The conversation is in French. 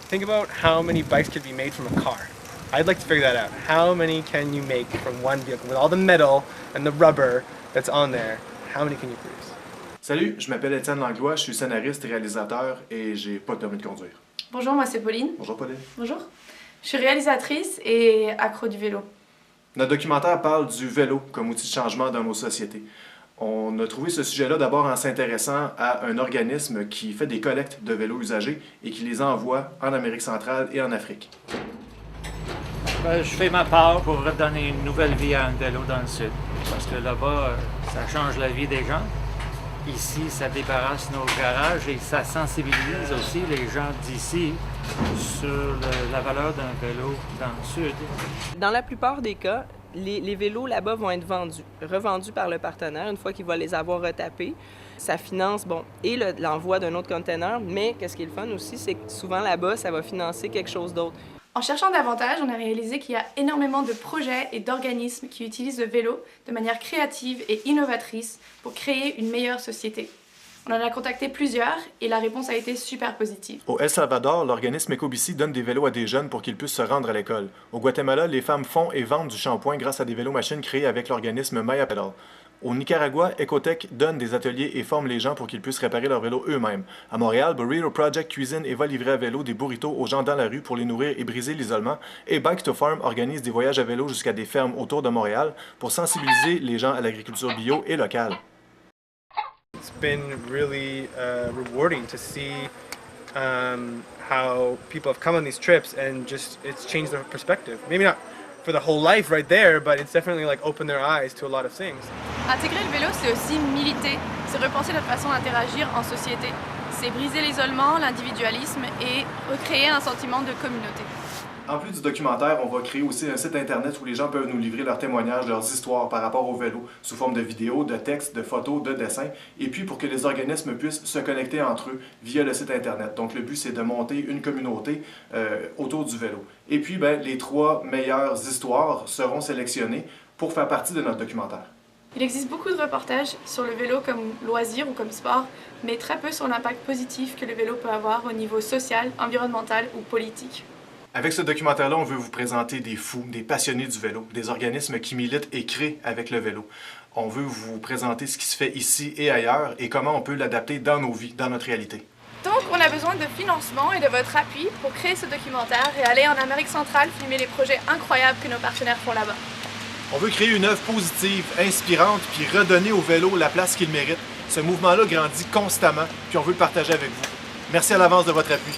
Think about how many bikes could be made from a car. I'd like to figure that out. How many can you make from one vehicle with all the metal and the rubber that's on there? How many can you produce? Salut, je m'appelle Étienne Langlois, je suis scénariste et réalisateur et j'ai pas de permis de conduire. Bonjour, moi c'est Pauline. Bonjour Pauline. Bonjour. Je suis réalisatrice et accro du vélo. Notre documentaire parle du vélo comme outil de changement dans nos sociétés. On a trouvé ce sujet-là d'abord en s'intéressant à un organisme qui fait des collectes de vélos usagés et qui les envoie en Amérique centrale et en Afrique. Je fais ma part pour redonner une nouvelle vie à un vélo dans le sud. Parce que là-bas, ça change la vie des gens. Ici, ça débarrasse nos garages et ça sensibilise aussi les gens d'ici sur la valeur d'un vélo dans le sud. Dans la plupart des cas, les vélos là-bas vont être revendus par le partenaire une fois qu'il va les avoir retapés. Ça finance, et l'envoi d'un autre container, mais qu'est-ce qui est le fun aussi, c'est que souvent là-bas, ça va financer quelque chose d'autre. En cherchant davantage, on a réalisé qu'il y a énormément de projets et d'organismes qui utilisent le vélo de manière créative et innovatrice pour créer une meilleure société. On en a contacté plusieurs et la réponse a été super positive. Au El Salvador, l'organisme Ecobici donne des vélos à des jeunes pour qu'ils puissent se rendre à l'école. Au Guatemala, les femmes font et vendent du shampoing grâce à des vélos-machines créés avec l'organisme Maya Pedal. Au Nicaragua, Ecotech donne des ateliers et forme les gens pour qu'ils puissent réparer leurs vélos eux-mêmes. À Montréal, Burrito Project cuisine et va livrer à vélo des burritos aux gens dans la rue pour les nourrir et briser l'isolement. Et Bikes to Farm organise des voyages à vélo jusqu'à des fermes autour de Montréal pour sensibiliser les gens à l'agriculture bio et locale. It's been really rewarding to see how people have come on these trips and just it's changed their perspective. Maybe not for the whole life right there, but it's definitely like opened their eyes to a lot of things. Intégrer le vélo, c'est aussi militer, c'est repenser notre façon d'interagir en société. C'est briser l'isolement, l'individualisme et recréer un sentiment de communauté. En plus du documentaire, on va créer aussi un site internet où les gens peuvent nous livrer leurs témoignages, leurs histoires par rapport au vélo, sous forme de vidéos, de textes, de photos, de dessins, et puis pour que les organismes puissent se connecter entre eux via le site internet. Donc le but, c'est de monter une communauté autour du vélo. Et puis, les 3 meilleures histoires seront sélectionnées pour faire partie de notre documentaire. Il existe beaucoup de reportages sur le vélo comme loisir ou comme sport, mais très peu sur l'impact positif que le vélo peut avoir au niveau social, environnemental ou politique. Avec ce documentaire-là, on veut vous présenter des fous, des passionnés du vélo, des organismes qui militent et créent avec le vélo. On veut vous présenter ce qui se fait ici et ailleurs et comment on peut l'adapter dans nos vies, dans notre réalité. Donc, on a besoin de financement et de votre appui pour créer ce documentaire et aller en Amérique centrale filmer les projets incroyables que nos partenaires font là-bas. On veut créer une œuvre positive, inspirante, puis redonner au vélo la place qu'il mérite. Ce mouvement-là grandit constamment, puis on veut le partager avec vous. Merci à l'avance de votre appui.